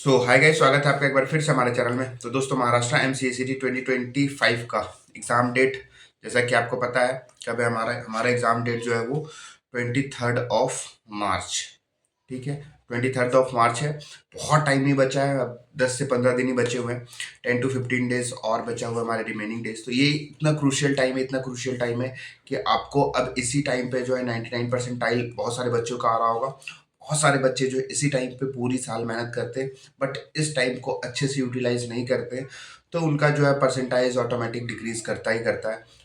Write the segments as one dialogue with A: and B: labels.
A: Hi guys, स्वागत है आपका एक बार फिर से हमारे चैनल में। तो दोस्तों, महाराष्ट्र एमसीएसीटी 2025 का एग्ज़ाम डेट, जैसा कि आपको पता है, कब है हमारा हमारा एग्ज़ाम डेट जो है वो 23 मार्च। ठीक है, 23 मार्च है। बहुत टाइम नहीं बचा है, अब 10 से 15 दिन ही बचे हुए हैं। 10 to 15 डेज और बचा हुआ है हमारे रिमेनिंग डेज। तो ये इतना क्रूशियल टाइम है कि आपको अब इसी टाइम पे जो है 99 परसेंटाइल बहुत सारे बच्चों का आ रहा होगा। बहुत सारे बच्चे जो है इसी टाइम पे पूरी साल मेहनत करते हैं, बट इस टाइम को अच्छे से यूटिलाइज नहीं करते, तो उनका जो है परसेंटाइज ऑटोमेटिक डिक्रीज करता ही करता है।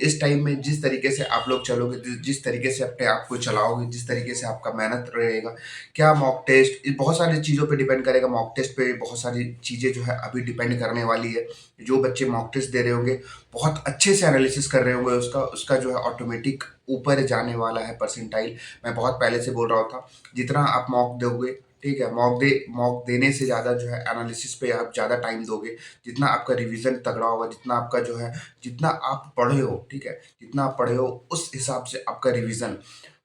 A: इस टाइम में जिस तरीके से आप लोग चलोगे, जिस तरीके से अपने आप को चलाओगे, जिस तरीके से आपका मेहनत रहेगा, क्या मॉक टेस्ट, बहुत सारी चीज़ों पे डिपेंड करेगा। मॉक टेस्ट पे बहुत सारी चीज़ें जो है अभी डिपेंड करने वाली है। जो बच्चे मॉक टेस्ट दे रहे होंगे, बहुत अच्छे से एनालिसिस कर रहे होंगे, उसका उसका जो है ऑटोमेटिक ऊपर जाने वाला है परसेंटाइल। मैं बहुत पहले से बोल रहा था, जितना आप मॉक दोगे, ठीक है, मॉक देने से ज़्यादा जो है एनालिसिस पे आप ज़्यादा टाइम दोगे। जितना आपका रिवीजन तगड़ा होगा, जितना आपका जो है, जितना आप पढ़े हो, ठीक है, जितना आप पढ़े हो उस हिसाब से आपका रिवीजन,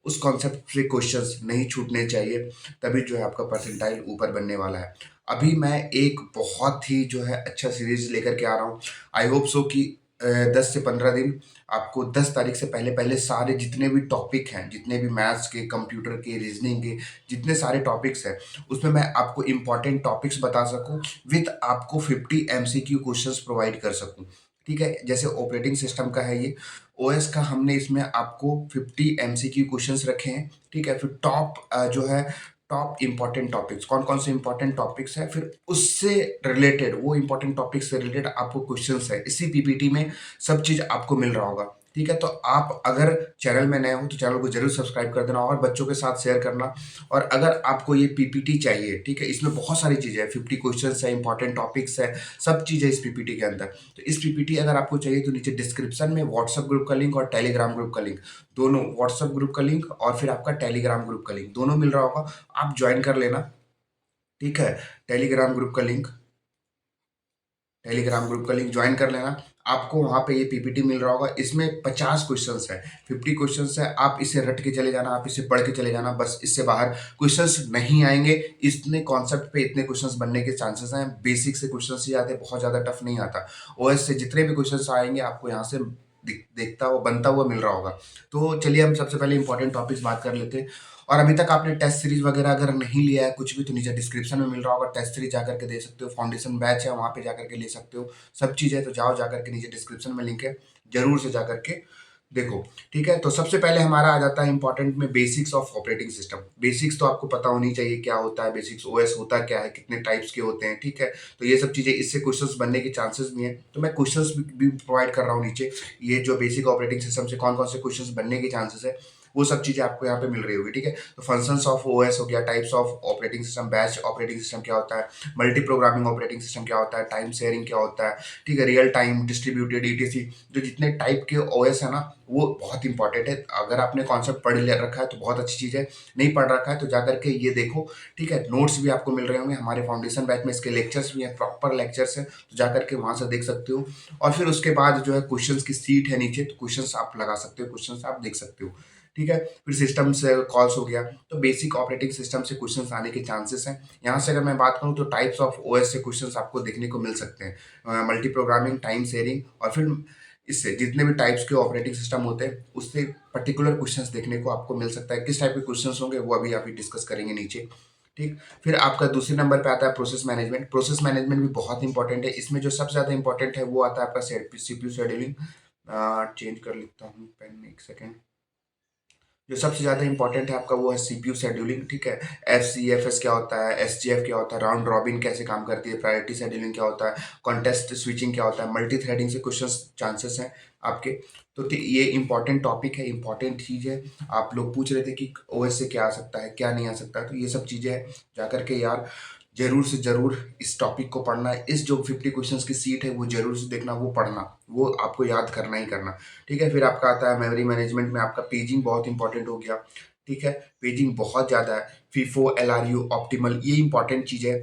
A: उस कॉन्सेप्ट से क्वेश्चंस नहीं छूटने चाहिए, तभी जो है आपका परसेंटाइल ऊपर बनने वाला है। अभी मैं एक बहुत ही जो है अच्छा सीरीज लेकर के आ रहा हूँ। आई होप सो कि 10 से 15 दिन आपको 10 तारीख से पहले पहले सारे जितने भी टॉपिक हैं, जितने भी मैथ्स के, कंप्यूटर के, रीजनिंग के, जितने सारे टॉपिक्स हैं, उसमें मैं आपको इंपॉर्टेंट टॉपिक्स बता सकूं, विथ आपको 50 एमसीक्यू क्वेश्चंस प्रोवाइड कर सकूं। ठीक है, जैसे ऑपरेटिंग सिस्टम का है ये, ओएस का हमने इसमें आपको 50 एमसीक्यू क्वेश्चंस रखे हैं। ठीक है, फिर जो है टॉप इंपॉर्टेंट टॉपिक्स, कौन कौन से इंपॉर्टेंट टॉपिक्स है, फिर उससे रिलेटेड, वो इंपॉर्टेंट टॉपिक से रिलेटेड आपको क्वेश्चंस है, इसी पीपीटी में सब चीज आपको मिल रहा होगा। ठीक है, तो आप अगर चैनल में नए हो तो चैनल को जरूर सब्सक्राइब कर देना और बच्चों के साथ शेयर करना। और अगर आपको ये पीपीटी चाहिए, ठीक है, इसमें बहुत सारी चीजें हैं, 50 क्वेश्चंस है, इंपॉर्टेंट टॉपिक्स है, सब चीजें इस पीपीटी के अंदर। तो इस पीपीटी अगर आपको चाहिए तो नीचे डिस्क्रिप्शन में व्हाट्सएप ग्रुप का लिंक और टेलीग्राम ग्रुप का लिंक, दोनों, व्हाट्सएप ग्रुप का लिंक और फिर आपका टेलीग्राम ग्रुप का लिंक, दोनों मिल रहा होगा, आप ज्वाइन कर लेना। ठीक है, टेलीग्राम ग्रुप का लिंक टेलीग्राम ग्रुप का लिंक ज्वाइन कर लेना। आपको वहाँ पे ये पीपीटी मिल रहा होगा, इसमें 50 क्वेश्चंस है, 50 क्वेश्चंस है, आप इसे रट के चले जाना, आप इसे पढ़ के चले जाना, बस इससे बाहर क्वेश्चंस नहीं आएंगे। इतने कॉन्सेप्ट पे इतने क्वेश्चंस बनने के चांसेस हैं, बेसिक से क्वेश्चंस ही आते हैं, बहुत ज़्यादा टफ नहीं आता। ओएस से जितने भी क्वेश्चंस आएंगे आपको यहाँ से देखता हुआ, बनता हुआ मिल रहा होगा। तो चलिए हम सबसे पहले इंपॉर्टेंट टॉपिक्स बात कर लेते हैं। और अभी तक आपने टेस्ट सीरीज वगैरह अगर नहीं लिया है कुछ भी, तो नीचे डिस्क्रिप्शन में मिल रहा होगा, टेस्ट सीरीज जाकर के दे सकते हो, फाउंडेशन बैच है वहाँ पे जाकर के ले सकते हो, सब चीज़ है। तो जाओ, जाकर के नीचे डिस्क्रिप्शन में लिंक है, जरूर से जाकर के देखो। ठीक है, तो सबसे पहले हमारा आ जाता है इंपॉर्टेंट में basics of operating system. Basics तो आपको पता होनी चाहिए, क्या होता है बेसिक्स, ओएस होता क्या है, कितने टाइप्स के होते हैं। ठीक है, तो ये सब चीज़ें, इससे क्वेश्चंस बनने के चांसेस भी हैं, तो मैं क्वेश्चंस भी प्रोवाइड कर रहा हूँ नीचे। ये जो बेसिक ऑपरेटिंग सिस्टम से कौन कौन से क्वेश्चंस बनने के चांसेस है, वो सब चीज़ें आपको यहाँ पे मिल रही होगी। ठीक है, तो फंक्शंस ऑफ ओएस हो गया, types of operating system, batch operating system क्या होता है, मल्टी प्रोग्रामिंग ऑपरेटिंग सिस्टम क्या होता है, टाइम शेयरिंग क्या होता है, ठीक है, रियल टाइम, डिस्ट्रीब्यूटेड, ईटीसी, जो जितने टाइप के ओएस है ना, वो बहुत इंपॉर्टेंट है। अगर आपने कॉन्सेप्ट पढ़ ले रखा है तो बहुत अच्छी चीज़ है, नहीं पढ़ रखा है तो जाकर के ये देखो। ठीक है, नोट्स भी आपको मिल रहे होंगे, हमारे फाउंडेशन बैच में इसके लेक्चर्स भी हैं, प्रॉपर लेक्चर्स हैं, तो जाकर के वहाँ से देख सकते हो। और फिर उसके बाद जो है क्वेश्चंस की सीट है नीचे, तो क्वेश्चंस आप लगा सकते हो, क्वेश्चंस आप देख सकते हो। ठीक है, फिर सिस्टम से कॉल्स हो गया, तो बेसिक ऑपरेटिंग सिस्टम से क्वेश्चंस आने के चांसेस हैं। यहाँ से अगर मैं बात करूँ तो टाइप्स ऑफ ओएस से क्वेश्चंस आपको देखने को मिल सकते हैं, मल्टी प्रोग्रामिंग, टाइम शेयरिंग, और फिर इससे जितने भी टाइप्स के ऑपरेटिंग सिस्टम होते हैं उससे पर्टिकुलर क्वेश्चंस देखने को आपको मिल सकता है। किस टाइप के क्वेश्चंस होंगे वो अभी डिस्कस करेंगे नीचे। ठीक, फिर आपका दूसरे नंबर पे आता है प्रोसेस मैनेजमेंट। प्रोसेस मैनेजमेंट भी बहुत इंपॉर्टेंट है, इसमें जो सबसे ज़्यादा इंपॉर्टेंट है वो आता है आपका सीपीयू शेड्यूलिंग। चेंज कर लेता हूँ पेन, एक सेकेंड। जो सबसे ज़्यादा इंपॉर्टेंट है आपका वो है सीपीयू शेड्यूलिंग। ठीक है, एफसीएफएस क्या होता है, एसजीएफ क्या होता है, राउंड रॉबिन कैसे काम करती है, प्रायोरिटी शेड्यूलिंग क्या होता है, कॉन्टेस्ट स्विचिंग क्या होता है, मल्टी थ्रेडिंग से क्वेश्चंस चांसेस हैं आपके। तो ये इंपॉर्टेंट टॉपिक है, इंपॉर्टेंट चीज़ है। आप लोग पूछ रहे थे कि ओएस से क्या आ सकता है, क्या नहीं आ सकता, तो ये सब चीज़ें हैं। जाकर के यार जरूर से जरूर इस टॉपिक को पढ़ना है, इस जो 50 क्वेश्चंस की सीट है वो जरूर से देखना, वो पढ़ना, वो आपको याद करना ही करना। ठीक है, फिर आपका आता है मेमोरी मैनेजमेंट में आपका पेजिंग बहुत इंपॉर्टेंट हो गया। ठीक है, पेजिंग बहुत ज़्यादा है, फीफो, एलआरयू, ऑप्टिमल, ये इंपॉर्टेंट चीज़ है।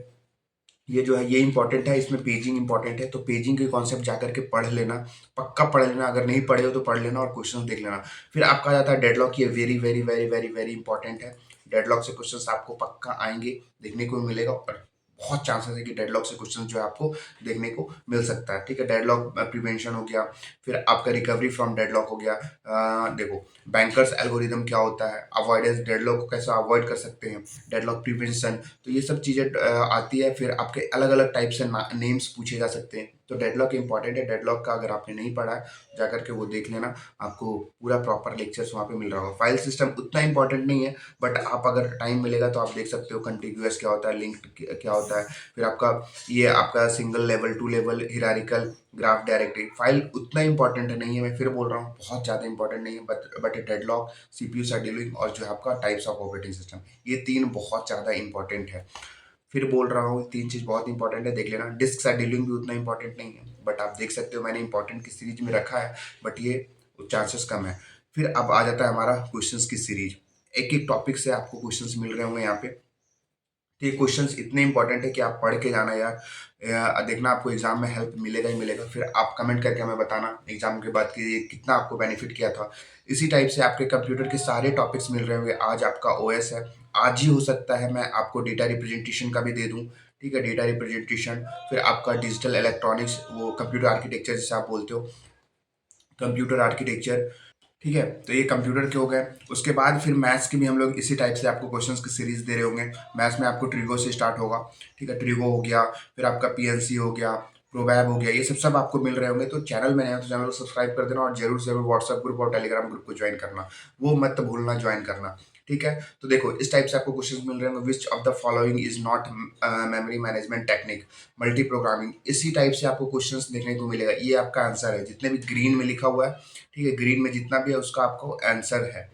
A: ये जो है ये इंपॉर्टेंट है, इसमें पेजिंग इंपॉर्टेंट है, तो पेजिंग के कॉन्सेप्ट जाकर के पढ़ लेना, पक्का पढ़ लेना, अगर नहीं पढ़े हो तो पढ़ लेना और क्वेश्चन देख लेना। फिर आपका आ जाता है डेडलॉक, ये very very very very very important है। डेडलॉक से क्वेश्चंस आपको पक्का आएंगे, देखने को मिलेगा। और बहुत चांसेस है कि डेडलॉक से क्वेश्चन जो है आपको देखने को मिल सकता है। ठीक है, डेडलॉक प्रिवेंशन हो गया, फिर आपका रिकवरी फ्रॉम डेडलॉक हो गया। देखो, बैंकर्स एल्गोरिदम क्या होता है, अवॉइडेंस, डेडलॉक को कैसे अवॉइड कर सकते हैं, डेडलॉक प्रिवेंशन, तो ये सब चीज़ें आती है। फिर आपके अलग अलग टाइप से नेम्स पूछे जा सकते हैं। तो डेडलॉक इंपॉर्टेंट है। डेडलॉक का अगर आपने नहीं पढ़ा है, जाकर के वो देख लेना, आपको पूरा प्रॉपर लेक्चर्स वहाँ पे मिल रहा होगा। फाइल सिस्टम उतना इंपॉर्टेंट नहीं है, बट आप अगर टाइम मिलेगा तो आप देख सकते हो कंटिन्यूअस क्या होता है, लिंक्ड क्या होता है, फिर आपका ये आपका single level, two level, hierarchical, graph directory. File उतना इंपॉर्टेंट नहीं है, मैं फिर बोल रहा हूँ बहुत ज़्यादा इंपॉर्टेंट नहीं है, बट डेडलॉक, सीपीयू शेड्यूलिंग और जो है आपका टाइप्स ऑफ ऑपरेटिंग सिस्टम, ये तीन बहुत ज़्यादा इंपॉर्टेंट है। फिर बोल रहा हूँ तीन चीज़ बहुत इंपॉर्टेंट है, देख लेना। डिस्क शेड्यूलिंग भी उतना इंपॉर्टेंट नहीं है, बट आप देख सकते हो मैंने इंपॉर्टेंट की सीरीज में रखा है, बट ये चांसेस कम है। फिर अब आ जाता है हमारा क्वेश्चंस की सीरीज। एक एक टॉपिक से आपको क्वेश्चंस मिल रहे होंगे यहाँ पे। तो ये क्वेश्चंस इतने इंपॉर्टेंट है कि आप पढ़ के जाना यार, देखना आपको एग्जाम में हेल्प मिलेगा ही मिलेगा। फिर आप कमेंट करके हमें बताना एग्जाम के बाद कि ये कितना आपको बेनिफिट किया था। इसी टाइप से आपके कंप्यूटर के सारे टॉपिक्स मिल रहे होंगे। आज आपका ओएस है, आज ही हो सकता है मैं आपको डेटा रिप्रेजेंटेशन का भी दे दूं। ठीक है, डेटा रिप्रेजेंटेशन, फिर आपका डिजिटल इलेक्ट्रॉनिक्स, वो कंप्यूटर आर्किटेक्चर जिसे आप बोलते हो, कंप्यूटर आर्किटेक्चर। ठीक है, तो ये कंप्यूटर के हो गए। उसके बाद फिर मैथ्स के भी हम लोग इसी टाइप से आपको क्वेश्चंस की सीरीज दे रहे होंगे। मैथ्स में आपको ट्रिगो से स्टार्ट होगा। ठीक है, ट्रिगो हो गया, फिर आपका पीएनसी हो गया, प्रोबैब हो गया, ये सब सब आपको मिल रहे होंगे। तो चैनल में नए हो तो चैनल को सब्सक्राइब कर देना, और जरूर से जरूर व्हाट्सएप ग्रुप और टेलीग्राम ग्रुप को ज्वाइन करना, वो मत भूलना ज्वाइन करना। ठीक है, तो देखो इस टाइप से आपको क्वेश्चंस मिल रहे होंगे। विच of the following is not memory management technique, multi programming, इसी टाइप से आपको क्वेश्चंस देखने को मिलेगा। ये आपका आंसर है, जितने भी ग्रीन में लिखा हुआ है, ठीक है, ग्रीन में जितना भी है उसका आपको आंसर है,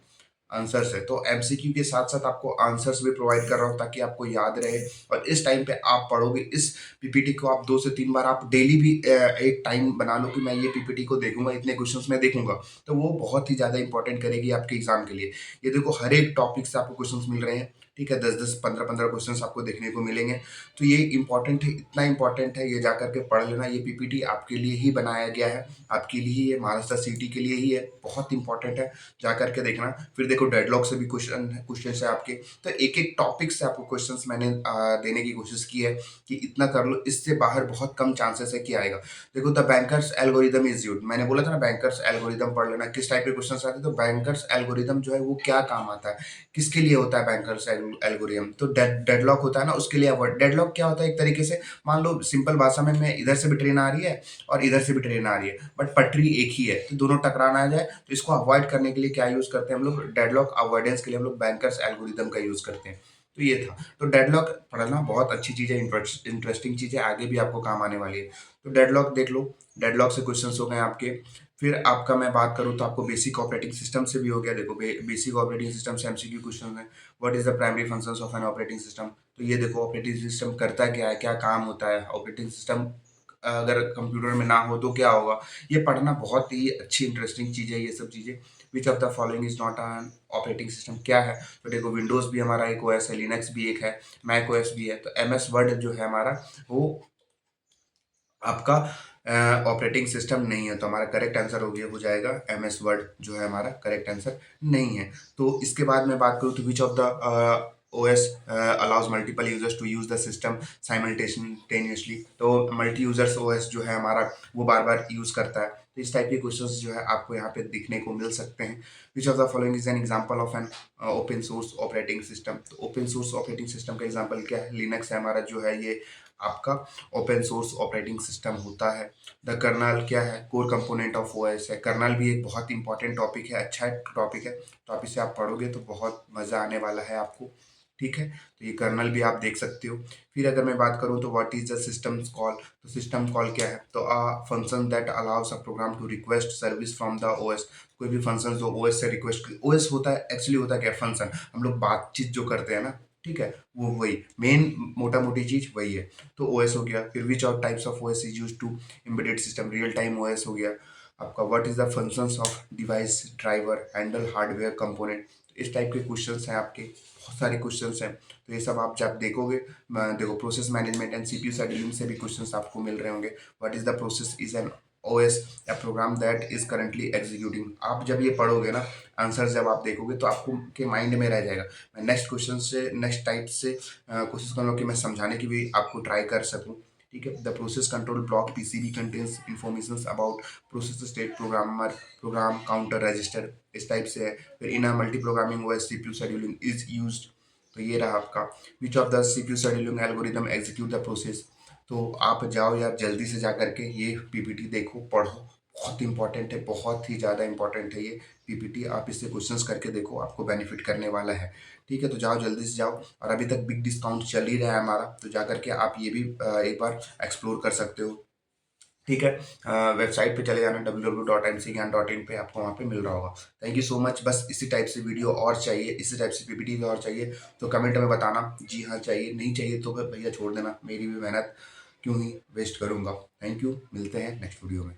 A: आंसर्स है। तो एमसीक्यू के साथ साथ आपको आंसर्स भी प्रोवाइड कर रहा हूँ ताकि आपको याद रहे। और इस टाइम पे आप पढ़ोगे, इस पीपीटी को आप 2 से 3 बार आप डेली भी एक टाइम बना लो कि मैं ये पीपीटी को देखूंगा, इतने क्वेश्चंस में देखूंगा, तो वो बहुत ही ज्यादा इंपॉर्टेंट करेगी आपके एग्जाम के लिए। ये देखो हर एक टॉपिक से आपको क्वेश्चंस मिल रहे हैं। ठीक है, 10-10, 15-15 क्वेश्चंस आपको देखने को मिलेंगे। तो ये इंपॉर्टेंट है, इतना इंपॉर्टेंट है, ये जाकर के पढ़ लेना। ये पीपीटी आपके लिए ही बनाया गया है, आपके लिए ही है, महाराष्ट्र सीटी के लिए ही है, बहुत इंपॉर्टेंट है, जा करके देखना। फिर देखो डेडलॉक से भी क्वेश्चन है आपके। तो एक एक टॉपिक से आपको क्वेश्चंस मैंने देने की कोशिश की है कि इतना कर लो, इससे बाहर बहुत कम चांसेस है कि आएगा। देखो the bankers algorithm is used, मैंने बोला था ना बैंकर्स एल्गोरिदम पढ़ लेना, किस टाइप के क्वेश्चन आते हैं। तो बैंकर्स एल्गोरिदम जो है वो क्या काम आता है, किसके लिए होता है बैंकर्स एल्गोरिदम, तो डेडलॉक होता है ना, उसके लिए अवॉइड। डेडलॉक क्या होता है, एक तरीके से मान लो सिंपल भाषा में, मैं इधर से भी ट्रेन आ रही है और इधर से भी ट्रेन आ रही है, बट पटरी एक ही है, तो दोनों टकराना आ जाए, तो इसको अवॉइड करने के लिए क्या यूज करते हैं हम लोग, डेडलॉक अवॉइडेंस के लिए हम लोग बैंकर्स एल्गोरिदम का यूज करते हैं। तो ये था। तो डेडलॉक पढ़ना बहुत अच्छी चीज़ है, इंटरेस्टिंग चीज़ है, आगे भी आपको काम आने वाली है। तो डेडलॉक देख लो, डेडलॉक से क्वेश्चंस हो गए आपके। फिर आपका मैं बात करूँ तो आपको बेसिक ऑपरेटिंग सिस्टम से भी हो गया। देखो बेसिक ऑपरेटिंग सिस्टम से एमसीक्यू क्वेश्चन है। What is the primary functions of an operating system, तो ये देखो ऑपरेटिंग सिस्टम करता क्या है, क्या काम होता है, ऑपरेटिंग सिस्टम अगर कंप्यूटर में ना हो तो क्या होगा, ये पढ़ना बहुत ही अच्छी इंटरेस्टिंग चीज़ है ये सब चीज़ें। विच of the following is not an operating system, क्या है, तो देखो विंडोज़ भी हमारा एक ओएस है, लिनक्स भी एक है, मैक ओएस भी है। तो एमएस वर्ड जो है हमारा, वो आपका ऑपरेटिंग सिस्टम नहीं है। तो हमारा करेक्ट आंसर हो जाएगा एमएस वर्ड जो है हमारा करेक्ट आंसर नहीं है। तो इसके बाद मैं बात करूँ तो विच of the OS allows multiple users to use the system simultaneously, तो मल्टी यूजर्स OS जो है हमारा वो बार बार यूज करता है। तो इस टाइप के क्वेश्चंस जो है आपको यहाँ पे दिखने को मिल सकते हैं। विच of the following is an example of an open source operating system, तो ओपन सोर्स ऑपरेटिंग सिस्टम का एग्जांपल क्या है, लिनक्स है हमारा जो है ये आपका ओपन सोर्स ऑपरेटिंग सिस्टम होता है। द कर्नल क्या है, कोर कंपोनेंट ऑफ ओएस है। कर्नल भी एक बहुत इंपॉर्टेंट टॉपिक है, अच्छा टॉपिक है, तो आप इसे आप पढ़ोगे तो बहुत मज़ा आने वाला है आपको। ठीक है, तो ये कर्नल भी आप देख सकते हो। फिर अगर मैं बात करूँ तो what is the system call, तो सिस्टम कॉल क्या है, तो function that allows a program to request service from the OS, कोई भी फंक्शन जो ओएस से रिक्वेस्ट, ओएस होता है एक्चुअली होता है क्या, फंक्शन, हम लोग बातचीत जो करते हैं ना, ठीक है, वो वही मेन मोटा मोटी चीज वही है। तो ओएस हो गया। फिर विच और types of OS is use to embedded system, real time OS हो गया आपका। What is the functions of device driver handle hardware component, इस टाइप के क्वेश्चंस हैं आपके, बहुत सारे क्वेश्चंस हैं। तो ये सब आप जब देखोगे, देखो process management and CPU scheduling से भी क्वेश्चंस आपको मिल रहे होंगे। What is the process is an OS, a program that is currently executing। आप जब ये पढ़ोगे ना, आंसर जब आप देखोगे तो आपको के माइंड में रह जाएगा। मैं नेक्स्ट क्वेश्चन से, नेक्स्ट टाइप से कोशिश करूँगा कि मैं समझाने की भी आपको ट्राई कर सकूँ। ठीक है। The process control block PCB contains information about process state, programmer, program counter, register, इस टाइप से है। फिर इन multi programming OS CPU scheduling is used, तो ये रहा आपका। Which of the CPU scheduling algorithm execute the process. तो आप जाओ यार जल्दी से जा करके ये पीपीटी देखो, पढ़ो, बहुत इंपॉर्टेंट है, बहुत ही ज़्यादा इंपॉर्टेंट है ये पीपीटी। आप इससे क्वेश्चंस करके देखो, आपको बेनिफिट करने वाला है। ठीक है, तो जाओ जल्दी से जाओ। और अभी तक बिग डिस्काउंट चल ही रहा है हमारा, तो जा करके आप ये भी एक बार एक्सप्लोर कर सकते हो। ठीक है, वेबसाइट पे चले जाना www.mcgyan.in पे, आपको वहाँ पे मिल रहा होगा। Thank you so much. बस इसी टाइप से वीडियो और चाहिए, इसी टाइप से पीपीटी और चाहिए तो कमेंट में बताना, जी हाँ चाहिए, नहीं चाहिए तो फिर भैया छोड़ देना, मेरी भी मेहनत क्यों ही वेस्ट करूँगा। थैंक यू, मिलते हैं नेक्स्ट वीडियो में।